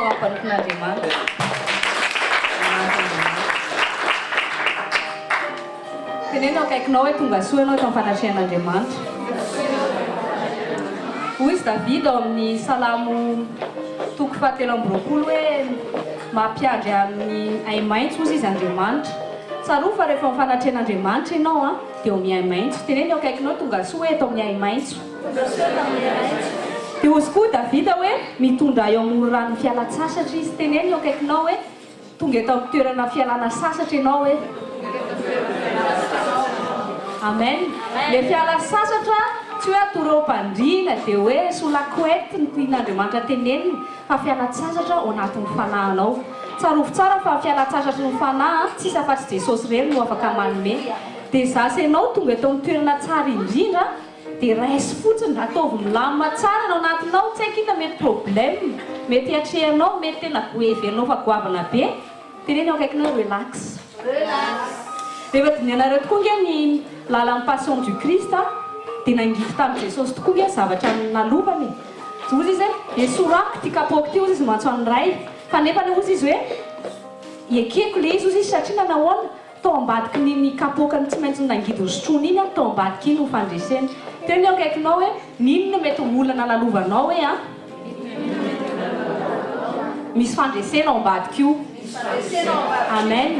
tao ampanofon'Andriamanitra. Tenenao akaikinao hoe tonga soa ianao tao fanatrehan'Andriamanitra. Hoy izy David ao amin'ny salamo toko 7 hoe mampiandry amin'ny ay maitso ozy izy Andriamanitra. Tsaroa fa rehefa mifanatrehan'Andriamanitra ianao a dia ao miay maitso. Tenenao akaikinao tonga soa hoe atao miay maitso. Dia ozy koa David hoe mitondra eo amin'ny rano fialan-tsasatra izy. Tenenao akaikinao hoe tonga eto amin'ny toerana fialana sasatra ianao hoe amen. Le fiala sasatra tsy hoe atoroam-pandriana dia hoe sola-koety ny tian'Andriamanitra teneniny fa fialan-tsasatra ao anatin'ny fanahinao. Tsarovy tsara fa fialan-tsasatra ny fanahy tsisy afa-tsy Jesosy reny no afaka manome. Dia zasy ianao tonga eto amin'ny toerana tsara indrindra dia raisy fotsiny ataovy milamina tsara ao anatinao. Tsy haiko inona mety problème, mety atrehanao, mety tena goevenao fa goavana be. Tenenao akaikinao relax. Rehefa dinianareo tokoa nge ny lalan'ny passion du Christ dia nangity tamin'i Jesosy tokoa nge zavatra nalovany. Ozy izy hoe esorako ty kapoaka ty ozy izy mantsoan'ny ray. Fa nefa ny ozy izy hoe ekeko le izy ozy izy satria nanahoana tao ambadiky ny kapoakany tsy maintsy nangidy sotroana iny tao ambadiky iny ho fandreseny. Tenenao akaikinao hoe ninona mety olana nalovanao hoe misy fandresena ao ambadiky io. Amen.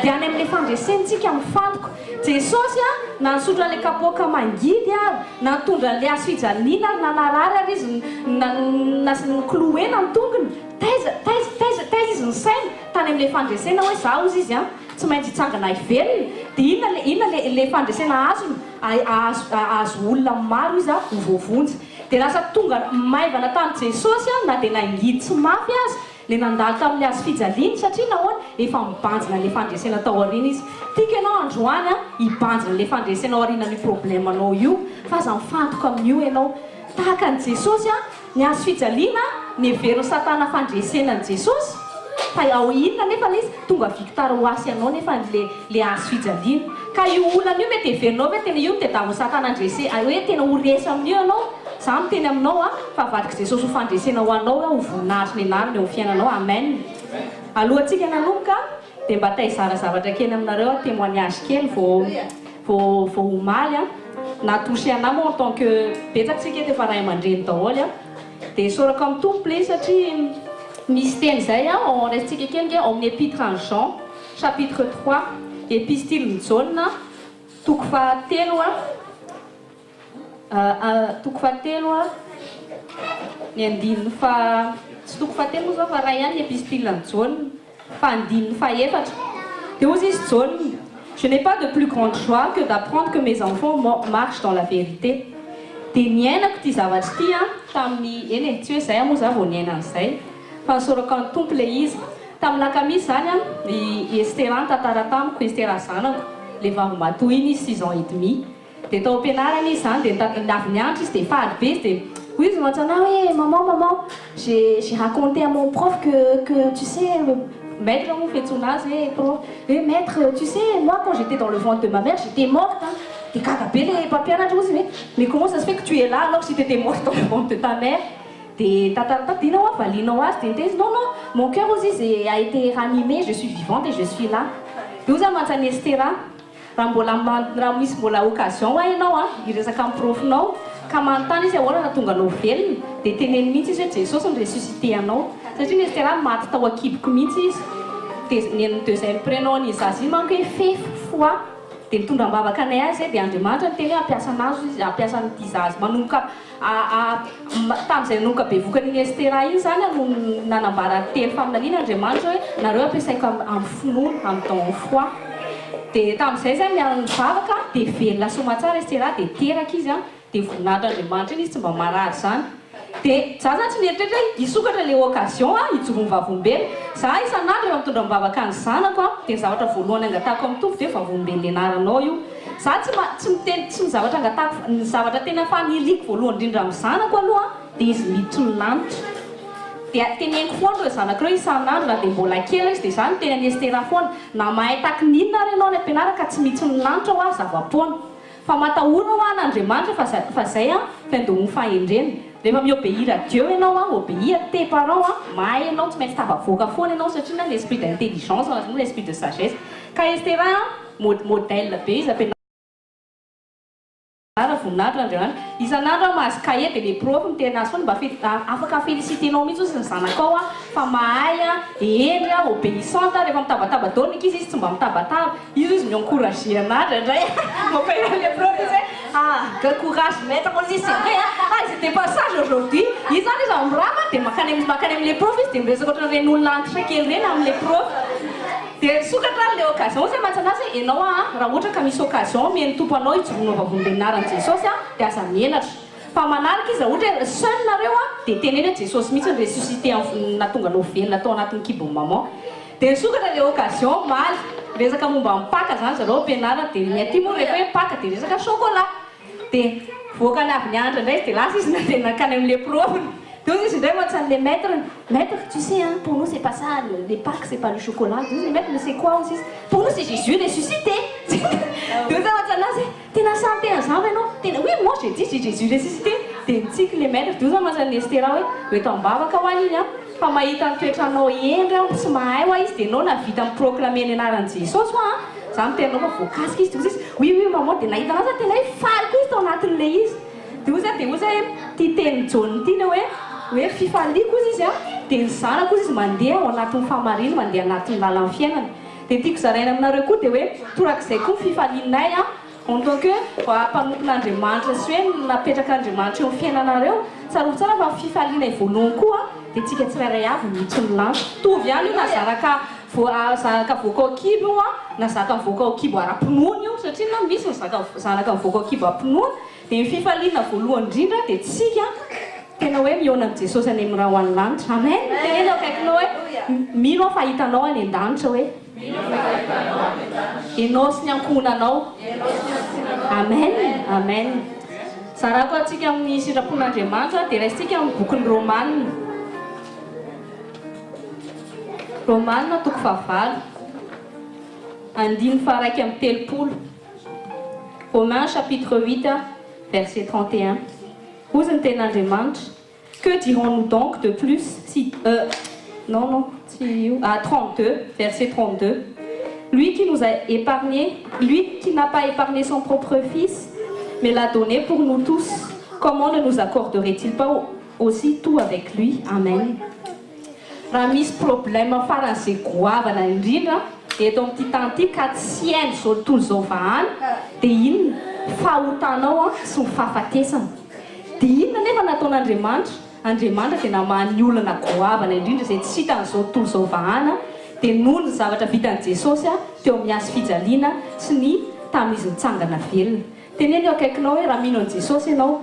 Dia any amin'ilay fandresentsika mifantoko Jesosy na nisotro an'ilay kapoaka mangidy ary na nitondra an'ilay hazo fijaliana ary na narary ary izy nikloena ny tongony. Taiza izy ny sainy tany amin'ilay fandresena hoe za ozy izy tsy maintsy hitsangana ivelona. Dia inona le fandresena azony azo olona maro izy ho voavonjy. Dia lasa tonga maivana tamin'i Jesosy na dia nangidy tsy mafy azy le nandalo tamin'ilay hazo fijaliana satria nahoana efa mibanjina le fandresena tao aoriana izy. Tika ianao androany hibanjina le fandresena ao aoriana ny problème anao io fa aza mifantoka amin'io ianao. Tahaka ny Jesosy ny hazo fijaliana neveriny satana fandresenan'i Jesosy fa ao inona nefa le izy tonga victoire ho asy ianao nefa le hazo fijaliana. Ka io olana io mety heverinao hoe tena io tedavy satana andrese hoe tena ho resy amin'io ianao. Za miteny aminao fa vadika Jesosy ho fandresena ho anao ho voninahitry ny anarany eo fiainanao. Amen. Alohantsika nanomboka dia mba taizara zavatra kely aminareo témoignage kely vao omaly natouché anao moa en tant que betsakitsika eto efa ray aman-dreny daholo dia sorako amin'ny tomple satria misy teny izay resitsika kely nge ao amin'ny épître en Jean chapitre 3 épistile Jaune toko fahatelo ny andininy fa tsy toko fahatelo moa zao fa ray ihany ny épistile ny Jaune fa andininy faefatra. Dia ozy izy Jaune: je n'ai pas de plus grande joie que d'apprendre que mes enfants marchent dans la vérité. Dia niainako ty zavatra ty tamin'ny tsy hoe zay moa za vao niaina an'izay fa nisorako ny tompo le izy tamin'ny lakamisy zany i Estera tantara tamiko. Estera zanako le vavy matoa iny izy 6 ans et demi. Dia tao am-pianarana izy zany dia navy nianatra izy dia fady be izy dia oui, je m'entends, oui, maman, j'ai raconté à mon prof que tu sais, le maître, on fait son âge, et maître, tu sais, moi quand j'étais dans le ventre de ma mère, j'étais morte. T'es cagapé les papiers là, mais comment ça se fait que tu es là alors si tu étais morte dans le ventre de ta mère? Non, mon cœur aussi a été ranimé, je suis vivante et je suis là. Vous avez entendu Estera? Raha misy mbola occasion hainao iresaka amin'ny profinao ka manontany izy ahoana nahatonga anao velona dia teneny mihitsy izy hoe Jesosy ny ressuscité anao satria ny Estera maty tao akiboko mihitsy izy dia ny deuxième prénom ny zazy manko hoe fefy foi dia nitondra mbavaka anay azy dia Andriamanitra ny teny hampiasa anazy izy hampiasa n'ity zazy manomboka tamin'izay nanomboka bevokan'iny Estera iny zany no nanambara teny faminaniana Andriamanitra hoe nareo ampiasaiko amin'ny finoana amin'ny don foi. Dia tamin'izay zany mivavaka dia velona somatsara Estera dia teraka izy dia voninahitra Andriamanitra iny izy tsy mba marary zany. Dia za zany tsy mieritreritra hisokatra le occasion hijoro mivavombely. Za isan'andro efa mitondra mivavaka ny zanako dia zavatra voalohany angatahako amin'ny tompo dia vavombely le anaranao io. Za tsy zavatra angatahako ny zavatra tena faniriako voalohany indrindra amin'ny zanako aloha dia izy miditry ny lanitra. Dia teneniko foana ireo zanak'ireo isan'andro na dia mbola kely izy dia zany teny any Estera foana na mahay taky ninona ary ianao any am-pianarana ka tsy miditry ny lanitra ho zava-poana fa matahorana ho an'Andriamanitra fa zay fin de ho fahendreny. rehefa miobéir à Dieu ianao a obéir tes parents a mahay ianao tsy maintsy tavavoaka foana ianao satria na l'esprit d'intelligence no l'esprit de sagesse ka Estera modèle be izy ampianarina voninahitra Andriamanitra isan'andro mahazo cahier de les profs miteny azy foana mba afaka félicitenao mihitsy ozy ny zanakao a fa mahay a endry a obéissante rehefa mitabataba daholo izy tsy mba mitabataba izy mi-encourager anazy indray mampaina les profs izy que courage maître izy c'est vrai ils étaient pas sages aujourd'hui izy zany izy am'rava de makany am'les profs izy de miresaka ohatran'ny reny olona antitra kely reny am'les profs dia sokatra le occasion zay matsanazy ianao raha ohatra ka misy occasion mihaino tompo anao hijoroana vavon'Andriamanitra Jesosy dia aza mianatra fa manaraka izy raha ohatra seul nareo dia teneny Jesosy mihitsy ny ressuscité natonga anao velona tao anatin'ny kibon'ny maman dia sokatra le occasion maly resaka momba mipaka zany zareo ampianarana dia miaty moa rehefa hoe paka dia resaka chocolat dia voaka ny avy nianatra indray dia lasa izy natena nakany amin'le profiny. Donc, c'est vraiment les maîtres, tu sais, hein, pour nous, c'est pas ça, les Pâques, c'est pas le chocolat. Les maîtres, mais c'est quoi aussi? Pour nous, c'est Jésus ressuscité. Donc, t'es dans santé ensemble, non? Oui, moi, j'ai dit, c'est Jésus ressuscité. T'es un petit que les maîtres, tout ça, moi, c'est l'estera, oui. Mais t'en bats, kawani, hein? Fa mahita ny toetrano endra tsy mahay wa izy dia anao navita miproclamer ny anaran'i Jesosy wa za miteny anao fa voakasika izy dia izy oui maman dia nahita anazy tena hoe faly koa izy tao anatin'le izy dia oza tia teny John ity hoe fifaliako izy izy dia ny zanako izy mandeha ao anatin'ny famariny mandeha anatin'ny lalan'ny fiainana dia tiako zaraina aminareo koa dia hoe torak'izay koa fifalinay en tant que mpanompon'Andriamanitra sy hoe napetraka Andriamanitra eo amin'ny fiainanareo tsarovy tsara fa fifaliana voalohany koa dia tsika tsirairay avy mihitsy ny lanitra tovy ihany io na zanaka voaka ao kibo io na zanaka mivoaka ao kibo ara-pinoana io satria na misy ny zanaka mivoaka ao kibo ara-pinoana dia ny fifaliana voalohany indrindra dia tsika tena hoe mihaona amin'ny Jesosy any amin'ny raha ho any lanitra amen teneny ao akaikinao hoe mino fa hitanao any an-danitra hoe ianao sy ny ankohonanao amen amen zarako atsika amin'ny sitrapon'Andriamanitra dia raisitsika amin'ny bokin'ny Romanina toko fahavalo andiny faraiky amin'ny telopolo Romains chapitre 8 verset 31 Hozy ny tenin'Andriamanitra que dirons-nous donc de plus si 32 verset 32 lui qui nous a épargné lui qui n'a pas épargné son propre fils mais l'a donné pour nous tous comment ne nous accorderait-il pas aussi tout avec lui amen raha misy problème faran'izay goavana indrindra eto amin'ity tany ity ka tsy hainy zao tontolo zao vahana dia inona fahotanao sy ny fahafatesana dia inona nefa nataon'Andriamanitra dia namahany olana goavana indrindra izay tsy hitan'izao tontolo zao vahana dia noho ny zavatra vitan'i Jesosy teo amin'ny asa fijaliana sy ny tamin'izy nitsangana velona teneny eo akaikinao hoe raha mino an'i Jesosy ianao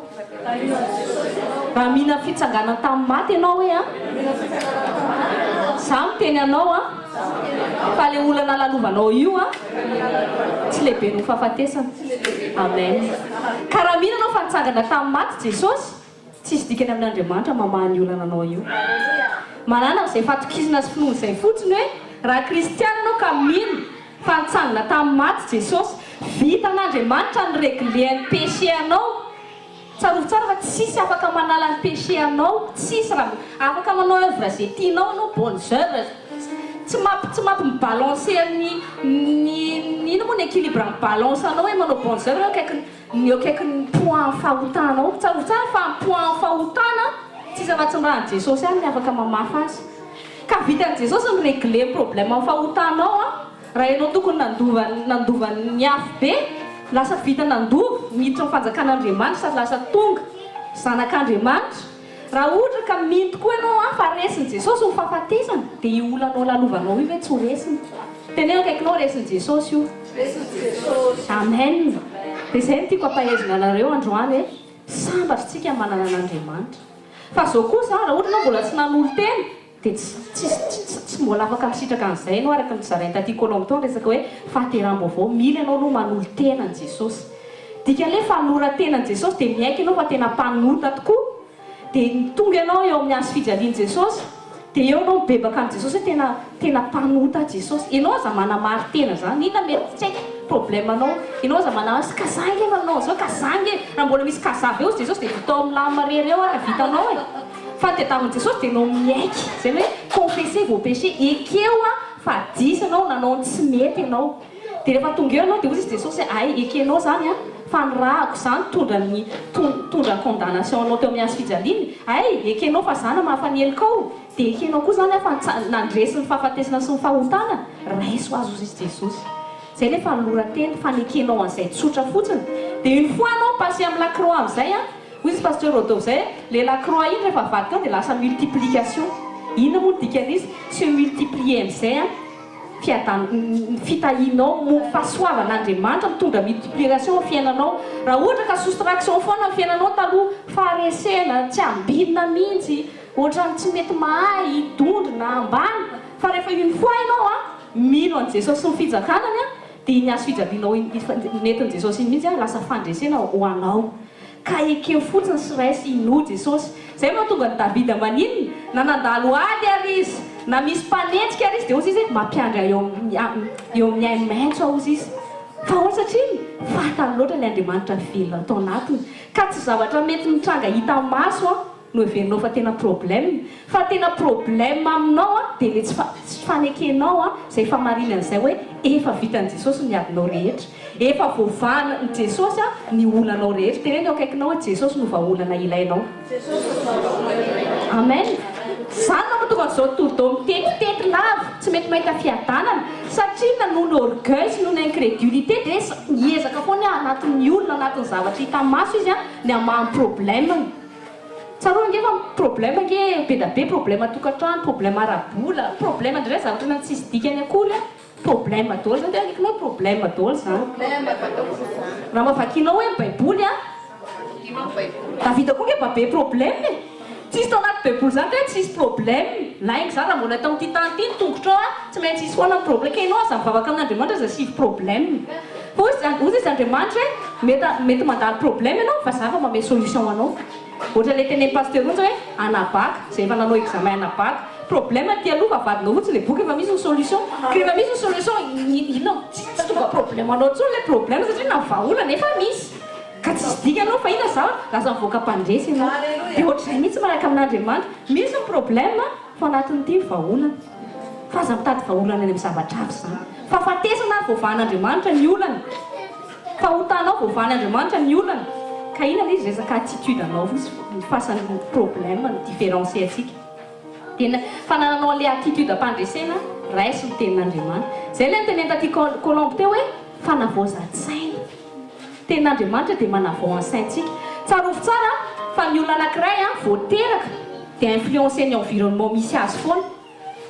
raha mino ny fitsanganana tamin'ny maty ianao hoe za miteny anao fa le olana lalovanao io tsy lehibe no fahafatesana amen ka raha mino anao fa nitsangana tamin'ny maty Jesosy tsisy dikany amin'Andriamanitra mamahany olana anao io manana izay fatokizana sy finoana izay fotsiny hoe raha kristiana anao ka mino fa nitsangana tamin'ny maty Jesosy vitan'Andriamanitra ny réglé ny péché anao tsarovy tsara fa tsisy afaka manala ny péché anao tsisy raha afaka manao œuvre zay tianao anao bonnes œuvres tsy mampibalancer ny ino moa ny équilibre ny balance anao hoe manao bonnes œuvres eo akaikin'ny point fahotanao tsarovy tsara fa ny point fahotana tsisy afa-tsy ny rahan'i Jesosy any afaka mamafa azy ka vitan'i Jesosy ny réglé ny problème amin'ny fahotanao raha ianao tokony nandovan'ny afo be lasa vita nandova miditra ny fanjakan'Andriamanitra sady lasa tonga zanak'Andriamanitra raha ohatra ka mino tokoa ianao fa resin'i Jesosy ho fahafatesana dia io olanao lalovanao io ve tsy ho resiny teneny akaikinao resin'i Jesosy io amen dia izay no tiako ampahaizina anareo androany hoe sambatritsika manana an'Andriamanitra fa zao kosa raha ohatra anao mbola tsy nanolo teny dia tsy mbola afaka misitraka an'izay ianao araka nyzarainy taty Colombe tao resaka hoe fahateram-baovao mila ianao no manolo tenan'i Jesosy dikan'ilay fanora tenan'i Jesosy dia miaiky ianao fa tena mpanota tokoa dia tonga ianao eo amin'ny asa fijalian'i Jesosy dia eo anao mibebaka amin'i Jesosy hoe tena mpanota Jesosy ianao aza manamary tena zany inona mety tsy haiko problème anao ianao za manao sy kazangy anao zao kazangy raha mbola misy kazava eo Jesosy dia vitao amin'ny lamy marere eo vitanao fa tetamin'i Jesosy dia nao miaiky zay hoe confesser vos péchés ekeo fa disy anao nanao tsy mety ianao dia rehefa tonga eo anao dia ozy Jesosy ay ekenao zany fa nirahako zany tondra condamnation anao teo amin'ny hazo fijaliana ay ekenao fa zany mahafanelikao dia ekenao koa zany fa nandresy ny fahafatesana sy ny fahotana raiso azo ozy Jesosy zay ilay fanoloran-teny fanekenao an'izay tsotra fotsiny dia une fois anao passé amin'ny lacroix amin'izay hoy izy pasteur Rodolphe zay le lacroix iny rehefa vadika ao dia lasa multiplication inona moa dikan'izy se multiplier amin'izay fitahinao fahasoavan'Andriamanitra mitondra multiplication amin'ny fiainanao raha ohatra ka soustraction foana amin'ny fiainanao taloha faharesena tsy ambinina mihitsy ohatrany tsy mety mahay hidondrina ambany fa rehefa une fois ianao mino an'i Jesosy ny fijakanany dia iny azo fijalianao nentin'i Jesosy iny mihitsy lasa fandresena ho anao ka ekeo fotsiny sy raisy ino Jesosy zay mahatonga ny Davida maninona na nandalo aly ary izy na misy mpanentsika ary izy dia ozy izy mampiandra eo amin'ny ainy maitso ao izy fa oha satria fatany loatra ny Andriamanitra velona atao anatiny ka tsy zavatra mety mitranga hita amin'ny maso no heverinao fa tena problème fa tena problème aminao dia le tsy fanekenao izay famarinan'izay hoe efa vitan'i Jesosy ny adinao rehetra efa voavahana ny Jesosy ny olanao rehetra teneny eo akaikinao Jesosy no vahaolana ilainao amen zany no mahatonga an'izao tourdo mitetitety lava tsy mety mahita fiadanana satria nanono orgueil sy nono incrédulité dia hiezaka foana anatin'ny olona anatin'ny zavatra hita amin'ny maso izy ny amahan'ny problème tsaro ngefa problème nge be da be problème tokantrano problème arabola problème ndray zavatra na tsisy dikany akory problème daholo zany dia akaikinao problème daholo zany raha mavakinao hoe baiboly Davida koa nge mba be problème tsisy tao anaty baiboly zany dia tsisy problème laingy zany raha mbola tao amin'ity tany ity tongotra ao tsy maintsy isy foana problème ka ianao aza mivavaka amin'Andriamanitra za sivy problème ozy izy Andriamanitra hoe mety mandalo problème ianao fa za fa manome solution anao ohatra le tenen'ny pasteur ohatsy hoe anabaka zay efa nanao examen anabaka problème ty aloha vavadinao fotsiny le boky efa misy ny solution ka rehefa misy ny solution inona tsy tonga problème anao tsony le problème satria na vahaolana efa misy ka tsy dika anao fa ina za lasa mivoaka mpandresy ianao dia ohatr'izay mihitsy maraka amin'Andriamanitra misy ny problème fa anatin'ity vahaolana fa aza mitady vahaolana any amin'ny zavatra avy zany fa fatesana voavahan'Andriamanitra ny olana fahotanao voavahan'Andriamanitra ny olana ka inona izy resaka attitude anao fasan'ny problème ny différencier atsika dia fanananao le attitude ampandresena raisy ny tenin'Andriamanitra zay ilay nyteneny taty Colombe teo hoe fanavaozan-tsaina tenin'Andriamanitra dia manavao an-saintsika tsarovy tsara fa ny olona anankiray voateraka dia influencer ny environnement misy azy foana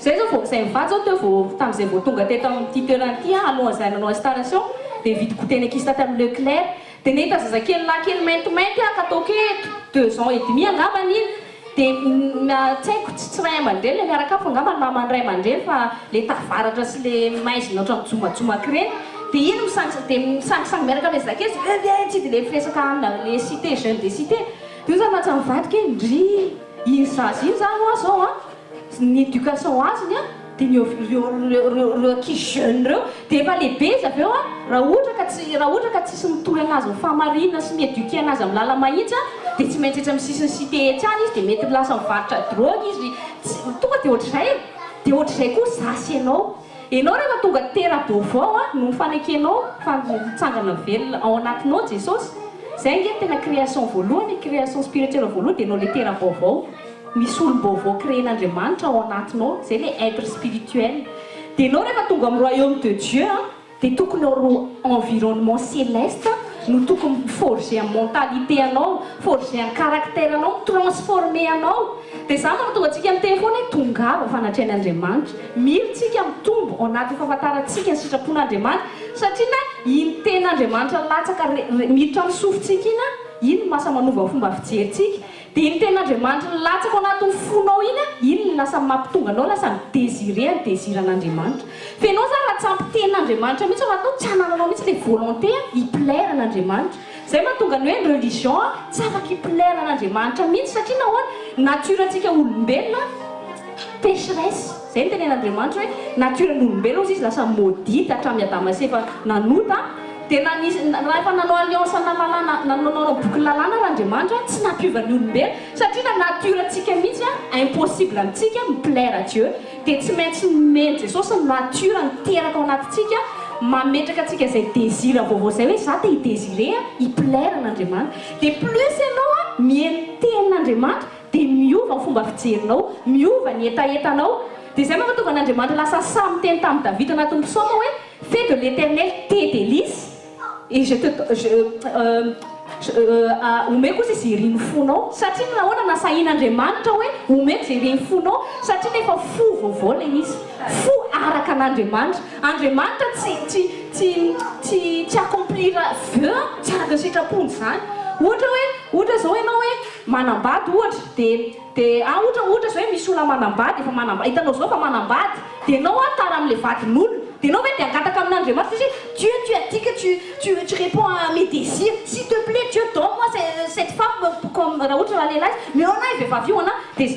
zay zao vao izay mivady zao teo vao tamin'izay vao tonga teto amin'ity toeran'ity alohan'izay nanao installation dia vidy goûter kis taty amin'ny Leclerc dia nahita zazakely lankely maintimainty katao keto 2 ans et demi angambany iny dia tsy haiko tsy ray aman-dreny le miaraka fa angamba ny mamany aman-dreny fa le tavaratra sy le maizina ohatra mijomajomaky reny dia iny misangisangy miaraka amin'ny zazakely tsy dia le firesaka le cité jeune de cité dia io zany mahatsy mivadika ndry iny zazy iny zany hoa zao ny éducation azony dia reo ankizy jeune reo dia efa lehibe izy avy eo raha ohatra ka tsisy mitory anazy ny famarinana sy mieduquer anazy amin'ny lala mahitsy dia tsy maintsy etra amin'ny sisiny cité etsany izy dia mety lasa mivarotra drogue izy tonga dia ohatr'izay koa zasy ianao rehefa tonga tera-baovao no mifanekenao fa mitsangana velona ao anatinao Jesosy zay nge tena création voalohany création spirituelle voalohany dia anao le tera-baovao misy olom-baovao créen'Andriamanitra ao anatinao zay le être spirituel dia anao rehefa tonga amin'ny royaume de Dieu dia tokony ro environnement céleste no tokony forger amin'ny mentalité anao forger amin'ny caractère anao transformer anao dia zany mahatonga antsika miteny foana hoe tongava fanatrehan'Andriamanitra mily tsika mitombo ao anatin'ny fahafantarantsika ny sitrapon'Andriamanitra satria iny ten'Andriamanitra latsaka miditra amin'ny sofintsika iny masa manova ny fomba fijerintsika dia iny ten'Andriamanitra latsaka ao anatin'ny fonao iny lasa mampitonga anao lasa midésiré ny désiran'Andriamanitra fa ianao zany raha tsy ampiten'Andriamanitra mihitsy ao anatinao tsy hanananao mihitsy le volonté hiplaire an'Andriamanitra zay mahatonga ny hoe ny religion tsy afaka hiplaire an'Andriamanitra mihitsy satria nahoana nature antsika olombelona pécheresse. Zay ny tenen'Andriamanitra hoe natioranyolombelona izy lasa maudite hatramin'ny Adama sy Eva nanota dia rehefa nanao alliance nanao boky lalàna l'Andriamanitra tsy nampiovany olombelona satria na natiora-tsika mihitsy impossible amintsika miplaire à Dieu dia tsy maintsy meny Jesosy ny natura niteraka ao anatintsika mametraka atsika izay désir vaovao zay hoe za te hidésiré hiplaire an'Andriamanitra dia plus ianao mihaino tenin'Andriamanitra dia miova ny fomba fijerinao miova ny etaetanao dia zay mahatonga an'Andriamanitra lasa samy teny tamin'ny David anatin'ny psaume hoe fais de l'Éternel tes délices et omeko izy izay riny fonao satria nahoana nasahin'Andriamanitra hoe omeko izay riny fonao satria nefa fo vaovao le izy fo araka an'Andriamanitra Andriamanitra tsy accomplir vœu tsy araka ny sitrapony zany ohatra zao ianao hoe manambady ohatra dia ohatra zao hoe misy olona manambady efa manambady hitanao zao fa manambady dia anao tara amin'ilay vadin'olona dia anao hoe dia angataka amin'Andriamanitra satria Dieu tu as dit que tu réponds à mes désirs s'il te plaît Dieu donne-moi cette femme comme raha ohatra raha lehilahy mais ao anahy vehivavy io ana dia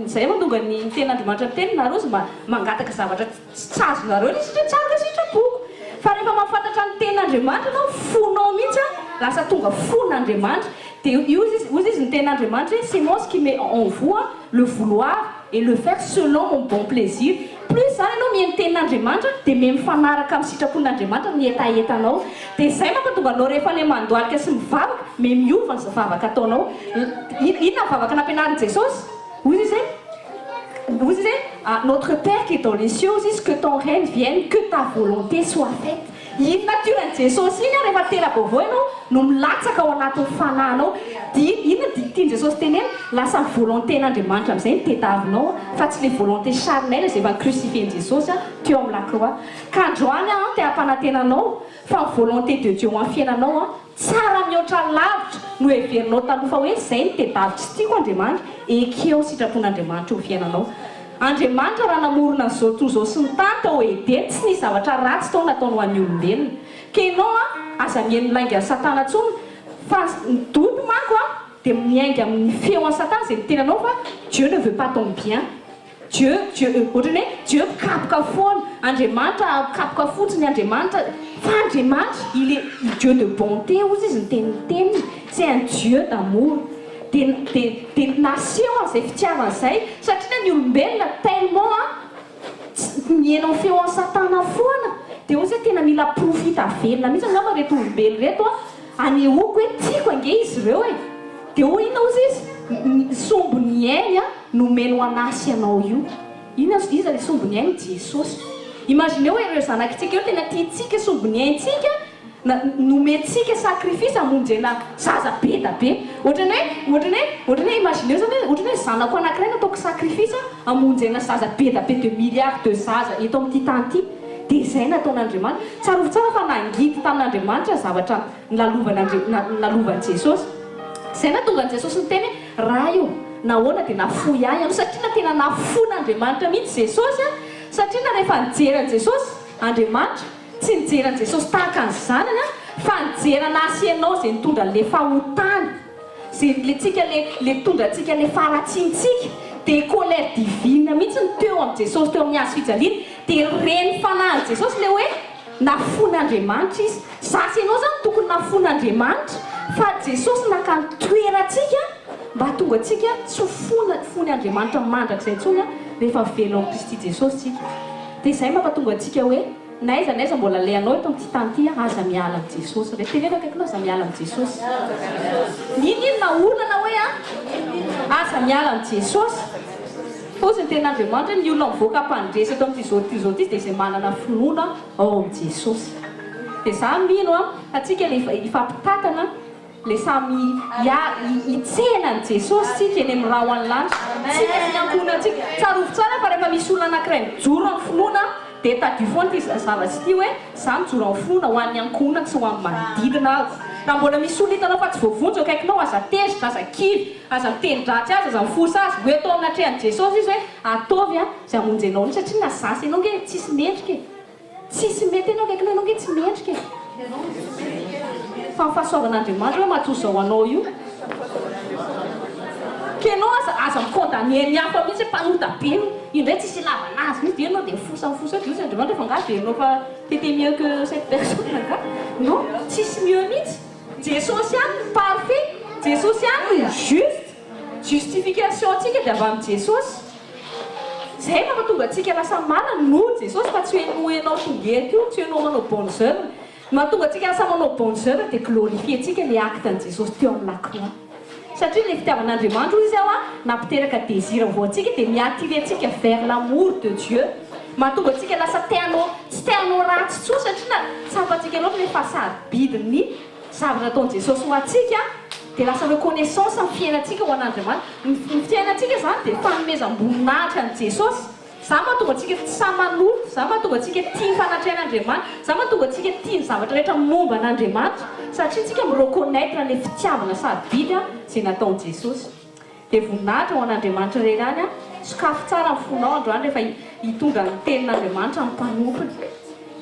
zay mahatonga ny ten'Andriamanitra miteny nareo izy mangataka zavatra tsy azonareo ilay satria tsara sitrapoko fa rehefa mahafantatra ny ten'Andriamanitra anao fonao mihitsy lasa tonga fon'Andriamanitra dia ozy izy ny ten'Andriamanitra hoe c'est moi ce qui met en vous le vouloir et le faire selon mon bon plaisir plus zany ianao mihaino tenin'Andriamanitra dia miha mifanaraka amin'ny sitrapon'Andriamanitra ny etaetanao dia zay mampatonga anao rehefa ilay mandoalika sy mivavaka miha miova ny vavaka ataonao inona vavaka nampianarin' Jesosy ozy izy notre Père qui est dans les cieux izy que ton règne vienne que ta volonté soit faite iny natiorany Jesosy iny rehefa tera-baovao ianao no milatsaka ao anatin'ny fanahinao dia inona tiany Jesosy teneny lasa ny volontén'Andriamanitra amin'izay ny tetavinao fa tsy le volonté charnelle izay efa crucifien'i Jesosy teo amin'ny la croix ka androany te hampanantenanao fa ny volonté de Dieu amin'ny fiainanao tsara mihoatra lavitra no heverinao taloha fa hoe zay ny tedavitra sy tiako Andriamanitra ekeo sitrapon'Andriamanitra ho fiainanao Andriamanitra raha namorona an'izao toy izao sy ny tany tao Edeny tsy nisy zavatra ratsy tao nataony ho an'ny olombelona ka ianao aza mihaino lainga Satana intsony fa dodo manko dia miainga amin'ny feon'ny Satana izay miteny anao fa Dieu ne veut pas ton bien Dieu ohatrany hoe Dieu mikapoka foana Andriamanitra mikapoka fotsiny Andriamanitra fa Andriamanitra il est Dieu de bonté ozy izy ny teniny c'est un Dieu d'amour dia naseho an'izay fitiavana izay satria ny olombelona tellement mihaino ny feon'ny Satana foana dia ozy hoe tena mila profita velona mihitsy angamba reto olombelona reto anehoako hoe tiako ange izy ireo dia ho inona ozy izy sombony ainy nomeno anasy ianao io iza le sombony ainy Jesosy imagineo hoe ireo zanakitsika io tena tiatsika sombony aintsika nomentsika sacrifice amonjena zaza be da be ohatrany hoe imagineo zany ohatrany hoe zanako anankiray nataoko sacrifice amonjena zaza be da be de milliards de zaza eto amin'ity tany ity dia izay nataon'Andriamanitra tsarovy tsara fa nangidy tamin'Andriamanitra zavatra nalovany Jesosy zay natonga ny Jesosy ny teny raha io nahoana dia nafoy ahy satria na tena nafon'Andriamanitra mihitsy Jesosy satria na rehefa nijeran'i Jesosy Andriamanitra tsy nijeran'i Jesosy tahaka ny zanany fa nijerana asy ianao izay nitondra le fahotany zay le tondra antsika le faratsintsika dia colère divine mihitsy ny teo amin'ny Jesosy teo amin'ny hazo fijaliana dia reny fanahin'i Jesosy le hoe nafon'Andriamanitra izy zasy ianao zany tokony nafon'Andriamanitra fa Jesosy naka nitoerantsika mba tonga antsika tsy fony Andriamanitra mandrakizay intsony rehefa velona ao Kristy Jesosy tsika dia izay mampatonga antsika hoe naiza mbola lehanao eto amin'ity tany ity aza miala amin'ny Jesosy re tenena akaikinao aza miala amin'ny Jesosy ino naorana hoe aza miala amin'ny Jesosy fosy ny ten'Andriamanitra ny olona mivoaka mpandresy eto amin'ity zao ty dia izay manana finoana ao amin'ny Jesosy dia za mino atsika le ifampitatana le samy hitsenan'i Jesosy tsika eny amin'ny raha ho any lanitra tsika sy miankona antsika tsarovy tsara fa rehefa misy olona anankiray mijoro amin'ny finoana dia tadio foana ty zavatsy ty hoe za mijoro amin'ny finoana ho an'ny ankonana sy ho amin'ny manodidina azy raha mbola misy olona hitanao fa tsy voavonjy akaikinao aza tezitra aza kivy aza miteny-dratsy azy aza mifosa azy hoe atao anatrehan'i Jesosy izy hoe ataovy izay hamonjy anao ny satria na zasy ianao nge tsisy mendrika tsisy mety ianao akaikinao ianao nge tsy mendrika fa ny fahasoavan'Andriamanitra hoe matoy izao anao io ke anao aza mikondamner ny hafa mihitsy mpanota be io ndray tsisy lavanazy mihitsy dia anao dia fosa dia andriamanitra fa ngazy dia anao fa t'étais mieux que cette personne ka non tsisy mieux mihitsy Jesosy ihany parfait Jesosy ihany juste justification antsika dia avy amin'ny Jesosy zay mahatonga antsika lasa marina noho Jesosy fa tsy hoe noho ianao tongery io tsy ianao manao bonnes œuvres mahatonga antsika lasa manao bonnes œuvres dia glorifie antsika le acte ny Jesosy teo amin'ny lacroix satria le fitiavan'Andriamanitra izy ao nampiteraka désir vo antsika dia miattirer antsika vers l'amour de Dieu mahatonga antsika lasa tsy tianao ratsy tsoa satria safantsika anao le fasady bidiny zavatra ataon'i Jesosy ho antsika dia lasa reconnaissance amin'ny fiainantsika ho an'Andriamanitra ny fiainantsika zany dia fanomezam-boninahitra ny Jesosy za mahatonga antsika tsy saman'olo za mahatonga antsika tia fanatrehan'Andriamanitra za mahatonga antsika tia ny zavatra rehetra momba an'Andriamanitra satria antsika mireconnaître le fitiavana sady bidy zay nataon'i Jesosy dia voninahitra ho an'Andriamanitra iray ihany sokafo tsara ny fonao androany rehefa hitondra ny tenin'Andriamanitra amin'ny mpanompony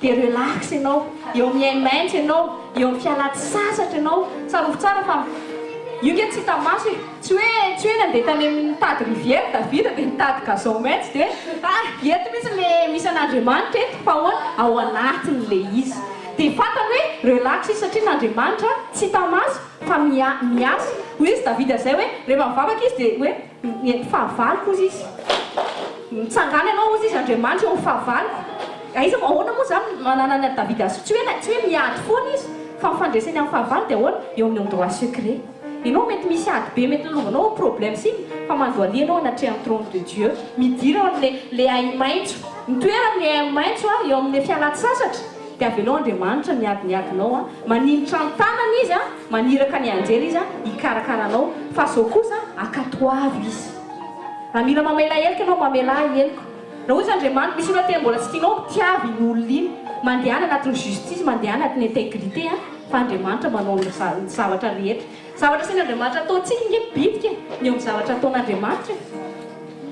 dia relax ianao eo mihainmaintsy ianao eo amin'ny fialan-tsasatra ianao tsarovo tsara fa io nge tsy hitamaso tsy hoe nandeha tany amin'ny mitady rivière Davida dia mitady gazon maitso dia hoe eto mihitsy le misy an'Andriamanitra eto fa hoana ao anatin'le izy dia fantany hoe relax izy satria n'Andriamanitra tsy hitamaso fa miasa hoy izy Davida zay hoe rehefa mivavaka izy dia hoe fahavaliko izy mitsangana ianao ozy izy Andriamanitra eo mifahavaliko izy ahoana moa zany mananana Davida azy tsy hoe miady foana izy fa mifandraisany amin'ny fahavalo dia ahoana eo amin'ny endroit secret ianao mety misy ady be mety nalovanao problème siny fa mandoalia anao anatrehan'ny trône de Dieu midira le ahi-maitso mitoerany le ahi-maitso eo amin'ny fialan-tsasatra dia avelao Andriamanitra miadinao maninitra ny tanany izy maniraka ny anjely izy hikarakaranao fa zao kosa akatoavy izy raha mila mamela helika ianao mamela heliko raha ozy Andriamanitra misy olona tena mbola tsy tianao mitiavy ny olona iny mandehana anatin'ny justice mandehana anatin'ny intégrité fa Andriamanitra manao ny zavatra rehetra zavatra sy ny Andriamanitra ataontsika nge bitika ny eo amin'ny zavatra ataon'Andriamanitra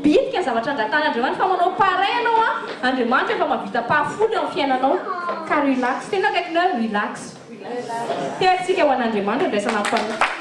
bitika ny zavatra andratan'Andriamanitra fa manao pareil ianao Andriamanitra efa mavita pahafolo eo amin'ny fiainanao ka relax tena akaikinao relax teantsika ho an'Andriamanitra ndraisana amin'ny